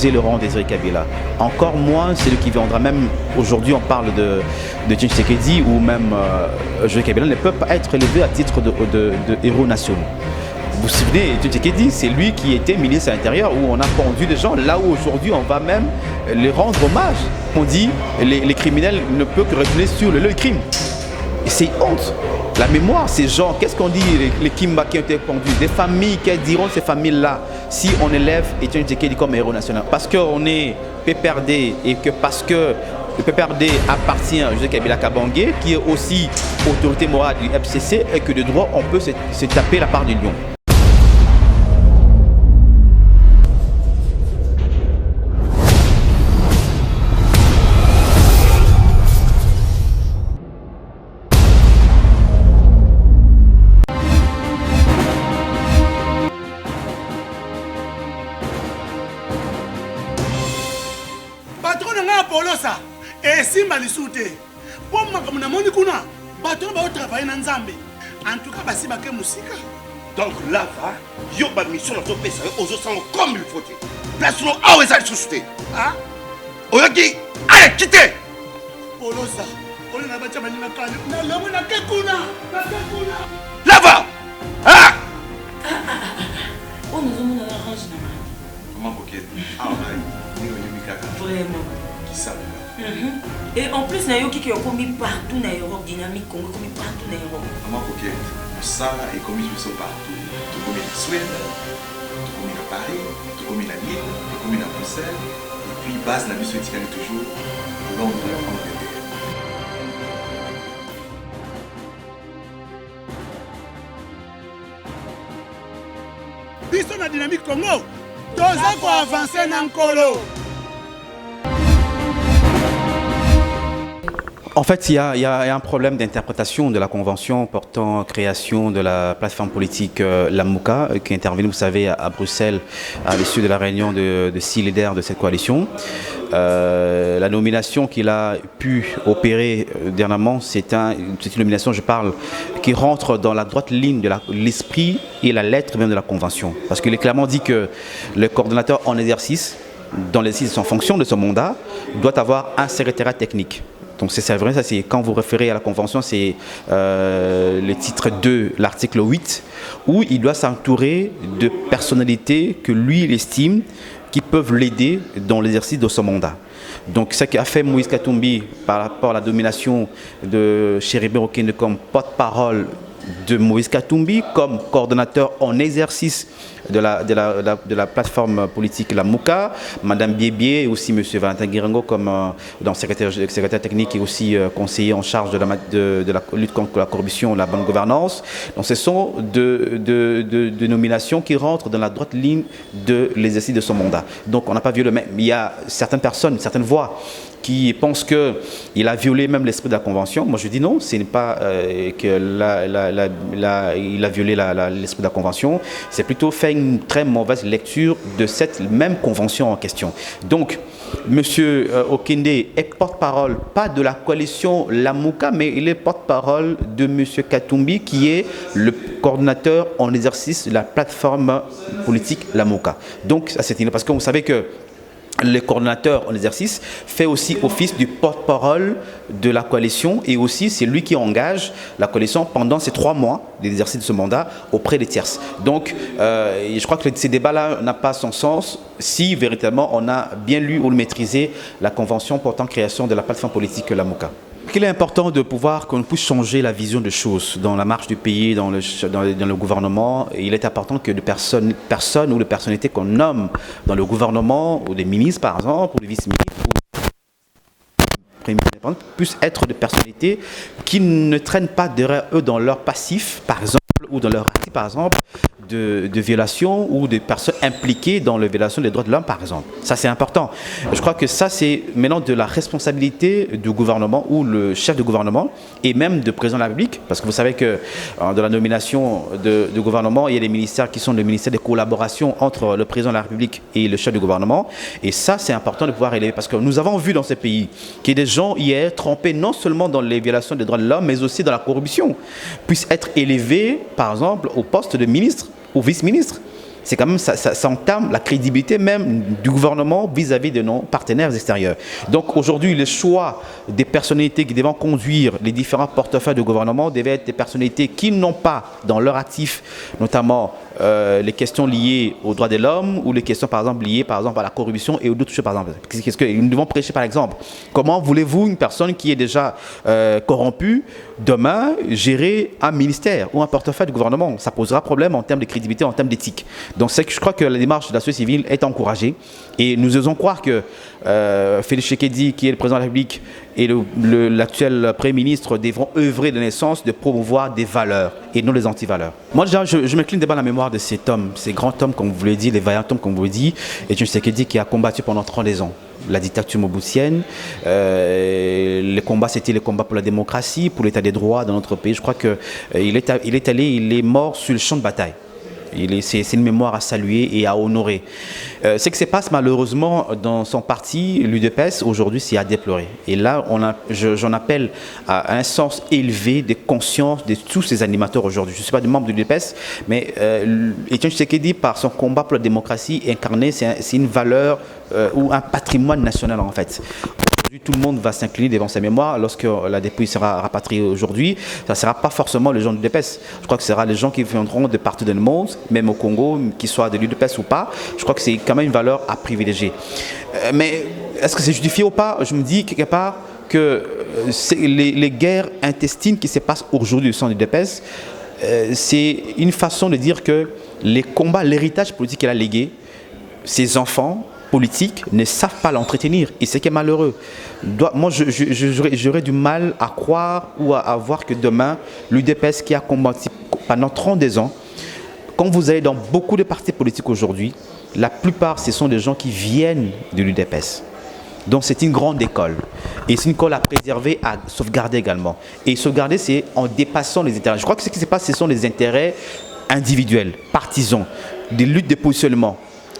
épouser le rang d'Ezri Kabila. Encore moins celui qui viendra. Même aujourd'hui, on parle de Tshisekedi ou même Joseph Kabila ne peut pas être élevé à titre de héros nationaux. Vous vous souvenez, Tshisekedi, c'est lui qui était ministre de l'Intérieur où on a pendu des gens. Là où aujourd'hui, on va même les rendre hommage. On dit les criminels ne peuvent que retourner sur le crime. Et c'est honte. La mémoire, ces gens, qu'est-ce qu'on dit, les Kimba qui ont été pendus, des familles, qu'elles diront ces familles-là si on élève Etienne Tshisekedi comme héros national? Parce qu'on est PPRD et que parce que le PPRD appartient à Joseph Kabila Kabange, qui est aussi autorité morale du FCC, et que de droit, on peut se taper la part du lion. Et si Malisouté, pour ma comme na moni kuna, bateau va travailler dans Nzambe. En tout cas, basi ba ke musika. Donc là va, yo ba mission na to pesa aux autres comme il faut. Place no awe za susute. Ah? Oyoki, allez quitter. Polosa, on na ba chama ni na kale. Na lamu na ke kuna, na ke kuna. Là va. Ah! On nous a mis dans la range na. Comment coquette? Ah ouais, ni o yumi kaka. Vraiment. Qui ça? Et en plus, il y a qui ont commis partout dans l'Europe, dynamique, commis partout dans l'Europe. Comment coquette? Ça est commis partout. Tout commis en Suède, tout commis à Paris, tout commis à Lille, tout commis à Bruxelles. Et puis, base la mission est toujours Londres, Angleterre. Biso na dynamique Congo, toza ko avancer na nkolo. En fait, il y a un problème d'interprétation de la convention portant création de la plateforme politique Lamuka qui est intervenue, vous savez, à Bruxelles à l'issue de la réunion de 6 leaders de cette coalition. La nomination qu'il a pu opérer dernièrement, c'est une nomination, je parle, qui rentre dans la droite ligne de l'esprit et la lettre même de la convention. Parce qu'il est clairement dit que le coordonnateur en exercice, dans l'exercice de son fonction, de son mandat, doit avoir un secrétariat technique. Donc c'est vrai, ça c'est quand vous référez à la convention, c'est le titre 2, l'article 8, où il doit s'entourer de personnalités que lui il estime qui peuvent l'aider dans l'exercice de son mandat. Donc ce qu'a fait Moïse Katumbi par rapport à la domination de Chéribé Okende comme porte-parole de Moïse Katumbi, comme coordonnateur en exercice de la plateforme politique La Mouka, Madame Biébié et aussi M. Valentin Guirango comme secrétaire technique et aussi conseiller en charge de la lutte contre la corruption et la bonne gouvernance. Donc ce sont de nominations qui rentrent dans la droite ligne de l'exercice de son mandat. Donc on n'a pas vu le même. Il y a certaines personnes, certaines voix qui pensent qu'il a violé même l'esprit de la Convention. Moi je dis non, ce n'est pas qu'il a violé l'esprit de la Convention, c'est plutôt fait une très mauvaise lecture de cette même Convention en question. Donc, M. Okende est porte-parole, pas de la coalition Lamuka, mais il est porte-parole de M. Katumbi, qui est le coordinateur en exercice de la plateforme politique Lamuka. Donc, ça c'est parce que vous savez que le coordonnateur en exercice fait aussi office du porte-parole de la coalition et aussi c'est lui qui engage la coalition pendant ces 3 mois d'exercice de ce mandat auprès des tierces. Donc je crois que ces débats-là n'ont pas son sens si véritablement on a bien lu ou maîtrisé la convention portant création de la plateforme politique Lamuka. Il est important de pouvoir qu'on puisse changer la vision des choses dans la marche du pays, dans le gouvernement. Il est important que des personnes ou des personnalités qu'on nomme dans le gouvernement, ou des ministres par exemple, ou des vice-ministres, ou puissent être des personnalités qui ne traînent pas derrière eux dans leur passif, par exemple, ou dans leur acte, par exemple, de violation ou de personnes impliquées dans la violation des droits de l'homme, par exemple. Ça, c'est important. Je crois que ça, c'est maintenant de la responsabilité du gouvernement ou le chef de gouvernement et même du président de la République, parce que vous savez que dans la nomination de gouvernement, il y a des ministères qui sont le ministère de collaboration entre le président de la République et le chef du gouvernement. Et ça, c'est important de pouvoir élever, parce que nous avons vu dans ces pays qu'il y a des gens hier trempés non seulement dans les violations des droits de l'homme, mais aussi dans la corruption, puissent être élevés, par exemple, au poste de ministre ou vice-ministre. c'est quand même, ça entame la crédibilité même du gouvernement vis-à-vis de nos partenaires extérieurs. Donc aujourd'hui, le choix des personnalités qui devront conduire les différents portefeuilles de gouvernement devaient être des personnalités qui n'ont pas dans leur actif, notamment les questions liées aux droits de l'homme ou les questions par exemple liées par exemple à la corruption et d'autres choses par exemple. Qu'est-ce que nous devons prêcher par exemple? Comment voulez-vous une personne qui est déjà corrompue demain gérer un ministère ou un portefeuille de gouvernement? Ça posera problème en termes de crédibilité, en termes d'éthique. Donc je crois que la démarche de la société civile est encouragée et nous osons croire que Félix Tshisekedi, qui est le président de la République, et l'actuel Premier ministre devront œuvrer de naissance de promouvoir des valeurs et non les antivaleurs. Moi déjà, je m'incline devant la mémoire de cet homme, ces grands hommes comme vous l'avez dit, les vaillants hommes comme vous l'avez dit, et Tshisekedi qui a combattu pendant 32 ans la dictature mobustienne. Les combats, c'était les combats pour la démocratie, pour l'état des droits dans notre pays. Je crois qu'il est mort sur le champ de bataille. C'est une mémoire à saluer et à honorer. Ce qui se passe malheureusement dans son parti, l'UDPS, aujourd'hui, c'est à déplorer. Et là, j'en appelle à un sens élevé de conscience de tous ces animateurs aujourd'hui. Je ne suis pas membre de l'UDPS, mais Étienne Tshisekedi, par son combat pour la démocratie incarné, c'est une valeur ou un patrimoine national en fait. Tout le monde va s'incliner devant sa mémoire lorsque la dépouille sera rapatriée aujourd'hui. Ça ne sera pas forcément les gens de l'UDPS. Je crois que ce sera les gens qui viendront de partout dans le monde, même au Congo, qu'ils soient de l'UDPS ou pas. Je crois que c'est quand même une valeur à privilégier. Mais est-ce que c'est justifié ou pas? Je me dis quelque part que les guerres intestines qui se passent aujourd'hui au sein de l'UDPS, c'est une façon de dire que les combats, l'héritage politique qu'elle a légué, ses enfants politiques ne savent pas l'entretenir et c'est qui est malheureux. Moi, j'aurais du mal à croire ou à voir que demain, l'UDPS qui a combattu pendant 32 ans, quand vous allez dans beaucoup de partis politiques aujourd'hui, la plupart, ce sont des gens qui viennent de l'UDPS. Donc c'est une grande école. Et c'est une école à préserver, à sauvegarder également. Et sauvegarder, c'est en dépassant les intérêts. Je crois que ce qui se passe, ce sont les intérêts individuels, partisans, des luttes de positionnement.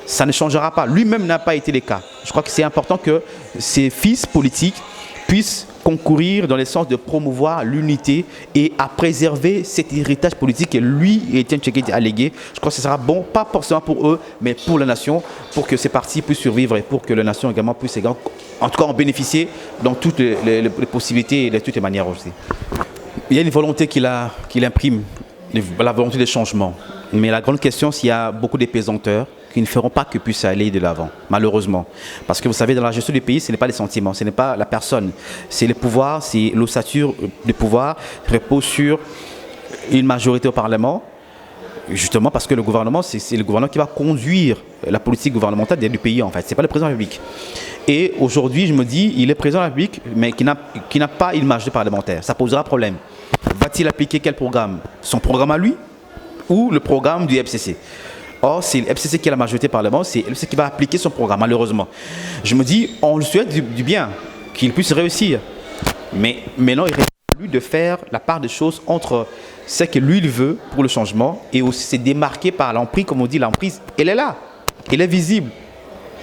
Ça ne changera pas. Lui-même n'a pas été le cas. Je crois que c'est important que ses fils politiques puissent concourir dans le sens de promouvoir l'unité et à préserver cet héritage politique que lui, Étienne Tshisekedi, a légué. Je crois que ce sera bon, pas forcément pour eux, mais pour la nation, pour que ces partis puissent survivre et pour que la nation également puisse, en tout cas, en bénéficier dans toutes les possibilités et de toutes les manières aussi. Il y a une volonté qu'il imprime, la volonté de changement. Mais la grande question, c'est qu'il y a beaucoup d'épésanteurs qui ne feront pas que puisse aller de l'avant, malheureusement. Parce que vous savez, dans la gestion du pays, ce n'est pas les sentiments, ce n'est pas la personne. C'est le pouvoir, c'est l'ossature du pouvoir repose sur une majorité au Parlement, justement parce que le gouvernement, c'est le gouvernement qui va conduire la politique gouvernementale du pays, en fait. Ce n'est pas le président de la République. Et aujourd'hui, je me dis, il est président de la République, mais qui n'a pas une majorité parlementaire. Ça posera problème. Va-t-il appliquer quel programme? Son programme à lui ou le programme du FCC? Or, c'est le FCC qui a la majorité parlement, c'est le FCC qui va appliquer son programme, malheureusement. Je me dis, on lui souhaite du bien, qu'il puisse réussir. Mais maintenant, il reste à lui de faire la part des choses entre ce que lui, il veut pour le changement et aussi se démarquer par l'emprise, comme on dit, l'emprise. Elle est là, elle est visible,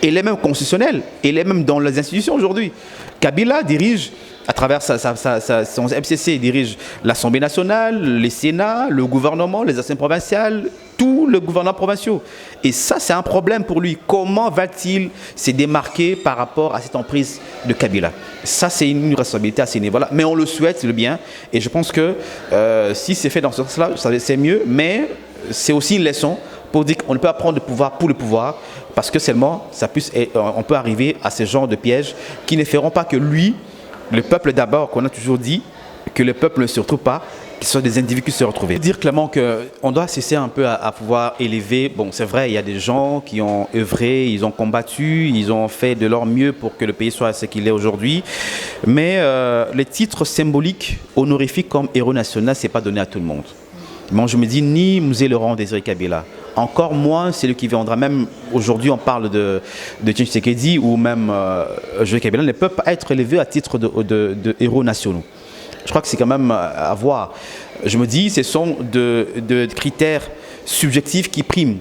elle est même constitutionnelle, elle est même dans les institutions aujourd'hui. Kabila dirige, à travers son FCC, il dirige l'Assemblée nationale, les Sénats, le gouvernement, les assemblées provinciales, tout le gouvernement provincial. Et ça, c'est un problème pour lui. Comment va-t-il se démarquer par rapport à cette emprise de Kabila? Ça, c'est une responsabilité à ce niveau-là. Mais on le souhaite, le bien. Et je pense que si c'est fait dans ce sens-là, c'est mieux. Mais c'est aussi une leçon pour dire qu'on ne peut pas prendre le pouvoir pour le pouvoir. Parce que seulement, on peut arriver à ce genre de pièges qui ne feront pas que lui, le peuple d'abord, qu'on a toujours dit, que le peuple ne se retrouve pas, que ce sont des individus qui se retrouvent. Je veux dire clairement qu'on doit cesser un peu à pouvoir élever. Bon, c'est vrai, il y a des gens qui ont œuvré, ils ont combattu, ils ont fait de leur mieux pour que le pays soit ce qu'il est aujourd'hui. Mais les titres symboliques, honorifiques comme héros national, ce n'est pas donné à tout le monde. Moi, je me dis, ni Musée Laurent Désiré Kabila, encore moins celui qui viendra. Même aujourd'hui, on parle de Tshisekedi ou même Joseph Kabila ne peuvent pas être élevés à titre de héros nationaux. Je crois que c'est quand même à voir. Je me dis, ce sont de critères subjectifs qui priment.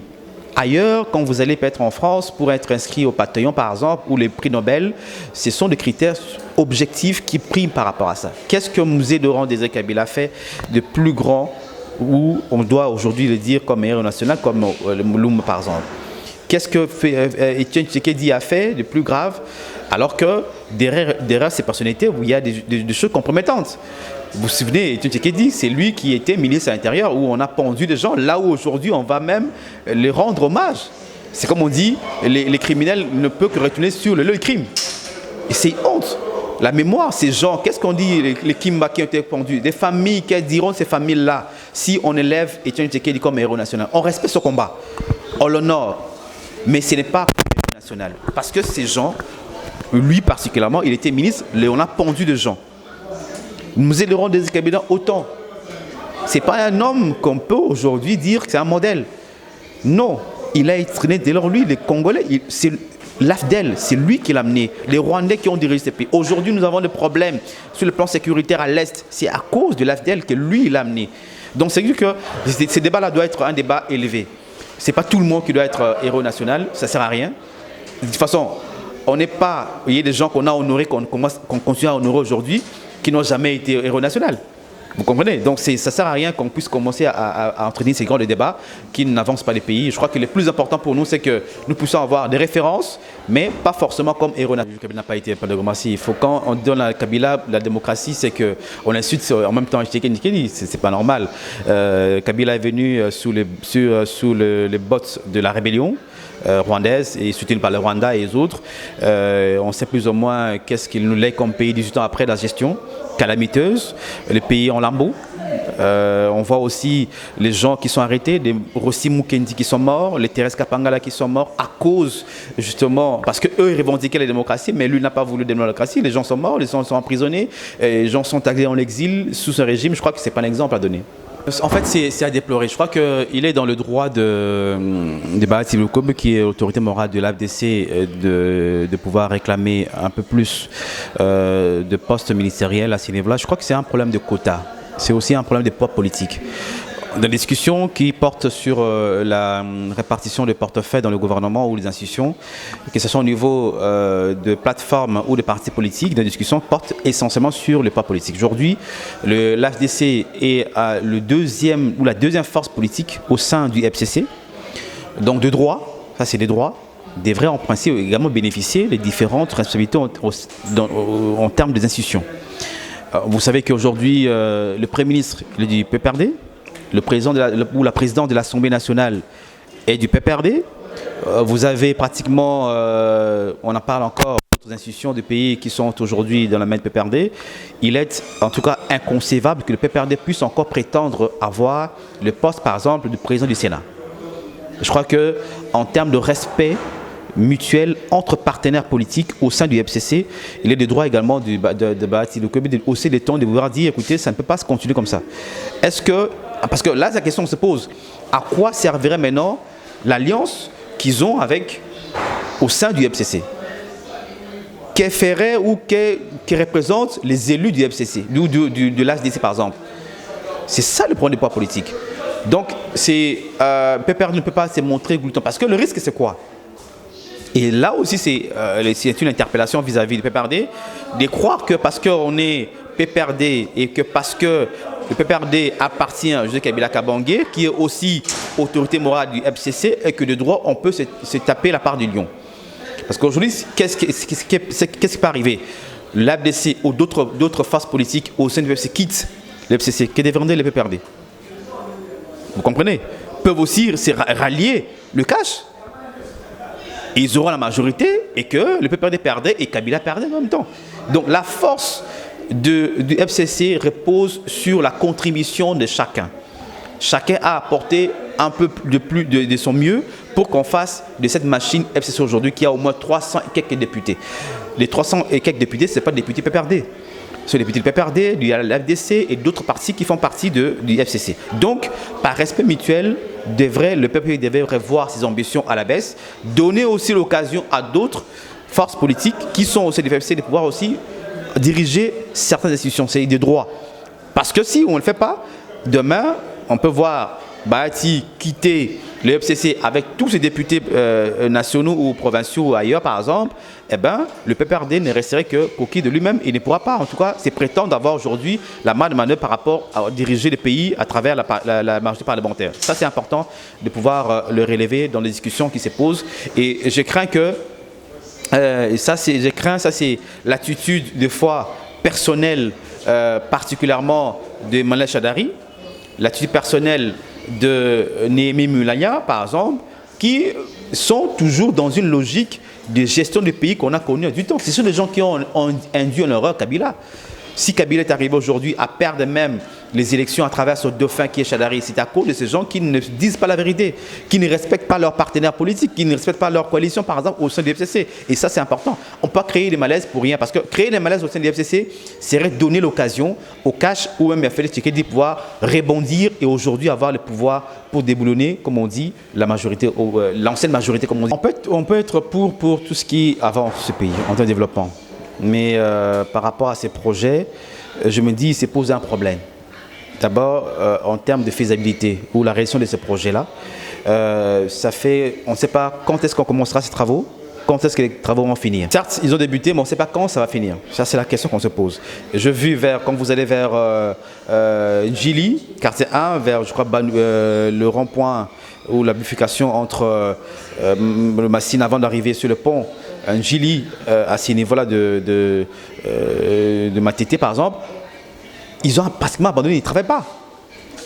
Ailleurs, quand vous allez peut-être en France pour être inscrit au Panthéon, par exemple, ou les prix Nobel, ce sont des critères objectifs qui priment par rapport à ça. Qu'est-ce que Musée Laurent Désiré Kabila fait de plus grand où on doit aujourd'hui le dire comme héros national, comme le Mouloum par exemple. Qu'est-ce que Etienne Tshisekedi a fait de plus grave, alors que derrière ces personnalités, il y a des choses compromettantes. Vous vous souvenez, Etienne Tshisekedi, c'est lui qui était ministre à l'Intérieur, où on a pendu des gens, là où aujourd'hui on va même les rendre hommage. C'est comme on dit, les criminels ne peuvent que retourner sur le lieu du crime. Et c'est honte. La mémoire, ces gens, qu'est-ce qu'on dit, les Kimba qui ont été pendus, des familles, qu'elles diront ces familles-là, si on élève Etienne Tshisekedi comme héros national. On respecte ce combat, on l'honore, mais ce n'est pas héros national. Parce que ces gens, lui particulièrement, il était ministre, on a pendu des gens. Nous aiderons des cabinets autant. Ce n'est pas un homme qu'on peut aujourd'hui dire que c'est un modèle. Non, il a entraîné dès lors lui, les Congolais, c'est l'AFDEL, c'est lui qui l'a amené. Les Rwandais qui ont dirigé ce pays. Aujourd'hui, nous avons des problèmes sur le plan sécuritaire à l'Est. C'est à cause de l'AFDEL que lui l'a amené. Donc c'est dire que ce débat-là doit être un débat élevé. Ce n'est pas tout le monde qui doit être héros national, ça ne sert à rien. De toute façon, on n'est pas... Il y a des gens qu'on a honorés, qu'on continue à honorer aujourd'hui, qui n'ont jamais été héros national. Vous comprenez? Donc ça ne sert à rien qu'on puisse commencer à entraîner ces grands débats qui n'avancent pas les pays. Je crois que le plus important pour nous, c'est que nous puissions avoir des références, mais pas forcément comme héros national. Le Kabila n'a pas été par la démocratie. Il faut quand on donne à Kabila la démocratie, c'est qu'on insulte en même temps Tshisekedi. C'est pas normal. Kabila est venu sous les bottes de la rébellion rwandaise et soutenu par le Rwanda et les autres. On sait plus ou moins qu'est-ce qu'il nous lègue comme pays 18 ans après la gestion calamiteuse, les pays en lambeaux. On voit aussi les gens qui sont arrêtés, des Rossi Mukendi qui sont morts, les Thérèse Kapangala qui sont morts à cause justement, parce qu'eux ils revendiquaient la démocratie, mais lui n'a pas voulu de démocratie. Les gens sont morts, les gens sont emprisonnés, les gens sont tagués en exil sous ce régime. Je crois que ce n'est pas un exemple à donner. En fait, c'est à déplorer. Je crois qu'il est dans le droit de Bahati Lukobe, qui est l'autorité morale de l'AFDC, de pouvoir réclamer un peu plus de postes ministériels à ce niveau-là. Je crois que c'est un problème de quota. C'est aussi un problème de poids politique. Dans les discussions qui portent sur la répartition des portefeuilles dans le gouvernement ou les institutions, que ce soit au niveau de plateformes ou de partis politiques, les discussions portent essentiellement sur le poids politique. Aujourd'hui, l'AFDC est la deuxième force politique au sein du FCC. Donc de droit, ça c'est des droits, devraient en principe également bénéficier des différentes responsabilités en termes des institutions. Vous savez qu'aujourd'hui, le Premier ministre est du PPRD, le président ou la présidente de l'Assemblée nationale est du PPRD. Vous avez pratiquement, on en parle encore, d'autres institutions du pays qui sont aujourd'hui dans la main du PPRD. Il est en tout cas inconcevable que le PPRD puisse encore prétendre avoir le poste, par exemple, du président du Sénat. Je crois qu'en termes de respect mutuel entre partenaires politiques au sein du FCC, il est des droits également de Bahati Lukobe de hausser les tons, de vouloir dire, écoutez, ça ne peut pas se continuer comme ça. Parce que là, la question se pose, à quoi servirait maintenant l'alliance qu'ils ont au sein du FCC? Qu'elle ferait ou qui représente les élus du FCC, de l'AFDC par exemple? C'est ça le problème du poids politique. Donc, PPR ne peut pas se montrer glutton. Parce que le risque, c'est quoi? Et là aussi, c'est une interpellation vis-à-vis du PPRD, de croire que parce qu'on est PPRD et que parce que le PPRD appartient à José Kabila Kabange, qui est aussi autorité morale du FCC, et que de droit, on peut se taper la part du lion. Parce qu'aujourd'hui, qu'est-ce qui peut arriver? L'AFDC ou d'autres forces politiques au sein du FCC quittent le FCC, que deviendrait le PPRD? Vous comprenez? Peuvent aussi se rallier le cash. Ils auront la majorité et que le PPRD perdait et Kabila perdait en même temps. Donc la force du FCC repose sur la contribution de chacun. Chacun a apporté un peu de son mieux pour qu'on fasse de cette machine FCC aujourd'hui qui a au moins 300 et quelques députés. Les 300 et quelques députés, ce n'est pas des députés PPRD. Ce sont des députés du PPRD, du l'AFDC et d'autres partis qui font partie du FCC. Donc, par respect mutuel, le peuple devrait revoir ses ambitions à la baisse, donner aussi l'occasion à d'autres forces politiques qui sont au sein du FCC de pouvoir aussi diriger certaines institutions, c'est des droits. Parce que si on ne le fait pas, demain, on peut voir Bahati quitter Le FCC, avec tous ses députés nationaux ou provinciaux ou ailleurs, par exemple, eh ben, le PPRD ne resterait que coquille de lui-même. Il ne pourra pas, en tout cas, c'est prétendre d'avoir aujourd'hui la main de manœuvre par rapport à diriger le pays à travers la majorité parlementaire. Ça, c'est important de pouvoir le relever dans les discussions qui se posent. Et je crains que, ça, c'est l'attitude, des fois, personnelle, particulièrement de Manel Chadari, l'attitude personnelle de Néhémie Mulanya, par exemple, qui sont toujours dans une logique de gestion du pays qu'on a connue du temps. Ce sont des gens qui ont induit en erreur Kabila. Si Kabila est arrivé aujourd'hui à perdre même les élections à travers ce dauphin qui est Chadari, c'est à cause de ces gens qui ne disent pas la vérité, qui ne respectent pas leurs partenaires politiques, qui ne respectent pas leur coalition, par exemple, au sein du FCC. Et ça, c'est important. On ne peut pas créer des malaises pour rien, parce que créer des malaises au sein du FCC serait donner l'occasion au cash ou même à Félix Tshisekedi de pouvoir rebondir et aujourd'hui avoir le pouvoir pour déboulonner, comme on dit, la majorité, l'ancienne majorité, comme on dit. On peut être pour tout ce qui avance ce pays en termes de développement. Mais par rapport à ces projets, je me dis qu'il s'est posé un problème. D'abord, en termes de faisabilité ou la réalisation de ces projets-là, on ne sait pas quand est-ce qu'on commencera ces travaux, quand est-ce que les travaux vont finir. Certes, ils ont débuté, mais on ne sait pas quand ça va finir. Ça, c'est la question qu'on se pose. Je vis quand vous allez vers Njili, quartier 1, vers, je crois, le rond-point ou la bifurcation entre le Massine avant d'arriver sur le pont, Njili, à ce niveau-là de Matete, par exemple, ils ont pratiquement abandonné, ils ne travaillent pas.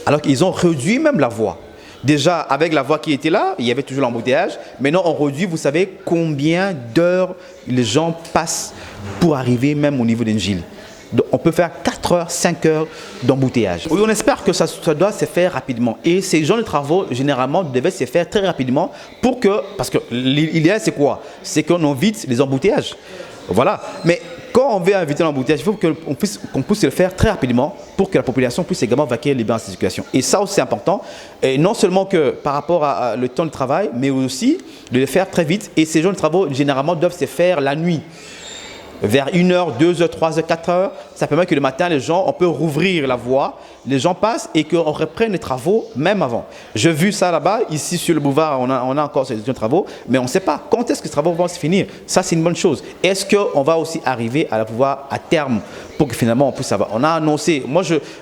Alors qu'ils ont réduit même la voie. Déjà, avec la voie qui était là, il y avait toujours l'embouteillage. Maintenant, on réduit, vous savez, combien d'heures les gens passent pour arriver même au niveau d'Njili. Donc, on peut faire 4 heures, 5 heures d'embouteillage. Oui, on espère que ça doit se faire rapidement. Et ces genres de travaux, généralement, devaient se faire très rapidement parce que l'idéal, c'est quoi? C'est qu'on évite les embouteillages. Voilà. Mais quand on veut éviter l'embouteillage, il faut qu'on puisse le faire très rapidement pour que la population puisse également vaquer librement à cette situation. Et ça aussi, c'est important. Et non seulement que par rapport à le temps de travail, mais aussi de le faire très vite. Et ces genres de travaux, généralement, doivent se faire la nuit. Vers 1h, 2h, 3h, 4h, ça permet que le matin, on peut rouvrir la voie, les gens passent et qu'on reprenne les travaux même avant. J'ai vu ça là-bas, ici sur le boulevard, on a encore ces travaux, mais on ne sait pas quand est-ce que ces travaux vont se finir. Ça, c'est une bonne chose. Est-ce qu'on va aussi arriver à la pouvoir à terme pour que finalement on puisse savoir? On a annoncé,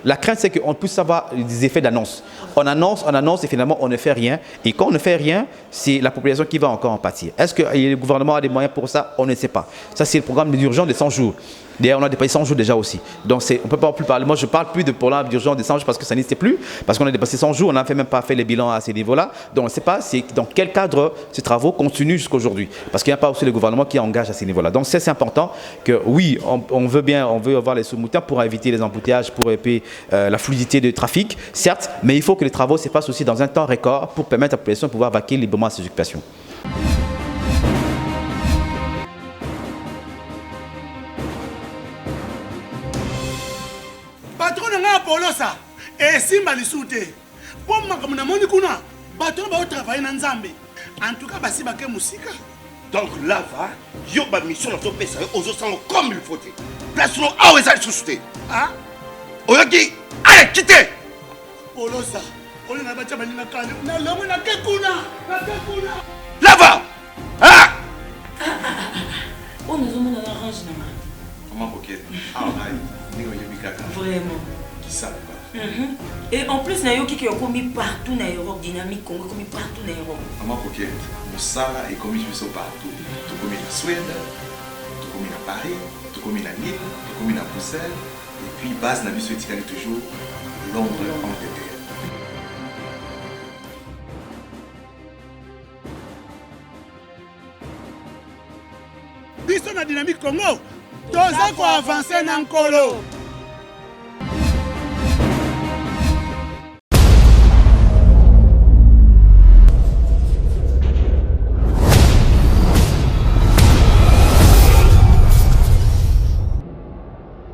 la crainte c'est qu'on puisse avoir des effets d'annonce. On annonce et finalement on ne fait rien. Et quand on ne fait rien, c'est la population qui va encore en pâtir. Est-ce que le gouvernement a des moyens pour ça? On ne sait pas. Ça, c'est le programme d'urgence de 100 jours. D'ailleurs, on a dépassé 100 jours déjà aussi. Donc, on ne peut pas plus parler. Moi, je ne parle plus de programme d'urgence de 100 jours parce que ça n'existe plus. Parce qu'on a dépassé 100 jours, on n'a même pas fait les bilans à ces niveaux-là. Donc, on ne sait pas dans quel cadre ces travaux continuent jusqu'à aujourd'hui. Parce qu'il n'y a pas aussi le gouvernement qui engage à ces niveaux-là. Donc, c'est important que, oui, on veut avoir les sous-moutins pour éviter les embouteillages, pour éviter la fluidité du trafic, certes, mais il faut que les travaux se passent aussi dans un temps record pour permettre à la population de pouvoir vaquer librement à ses occupations. Polosa et simba lisute pour makambo na moni kuna bato ba travailler na nzambe en tout cas basi ba ke musika donc là va yo ba mission na to pesa ozo sango comme il faut place no awe za susute ah oyoki allez quitter Polosa on na ba tcha balinga kale na lomo na ke kuna là va ah on nous on a arrange na comment coquette ah ouais ningo yebikaka vraiment ça et en plus nayoki qui commis partout na Europe dynamique Congo commis partout na Europe maman coquette Moussala est commis partout tout commis en Suède tout commis à Paris tout commis à Lille tout commis à Bruxelles et puis base na biso etikali toujours Londres Angleterre. Biso na dynamique Congo toza ko avancer na nkolo.